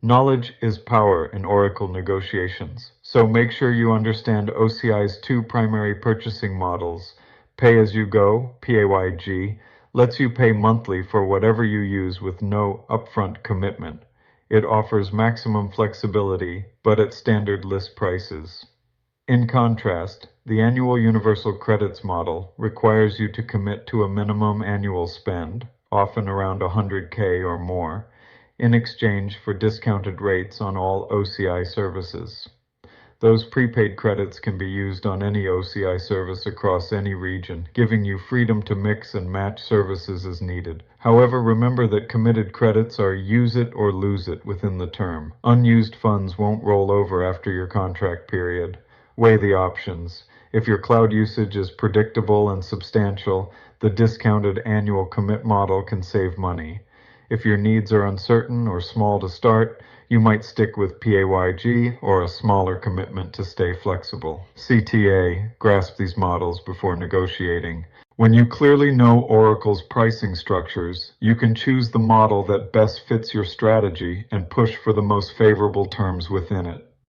Knowledge is power in Oracle negotiations, so make sure you understand OCI's two primary purchasing models. Pay-as-you-go, PAYG, lets you pay monthly for whatever you use with no upfront commitment. It offers maximum flexibility, but at standard list prices. In contrast, the annual universal credits model requires you to commit to a minimum annual spend, often around $100K or more, in exchange for discounted rates on all OCI services. Those prepaid credits can be used on any OCI service across any region, giving you freedom to mix and match services as needed. However, remember that committed credits are use it or lose it within the term. Unused funds won't roll over after your contract period. Weigh the options. If your cloud usage is predictable and substantial, the discounted annual commit model can save money. If your needs are uncertain or small to start, you might stick with PAYG or a smaller commitment to stay flexible. CTA, grasp these models before negotiating. When you clearly know Oracle's pricing structures, you can choose the model that best fits your strategy and push for the most favorable terms within it.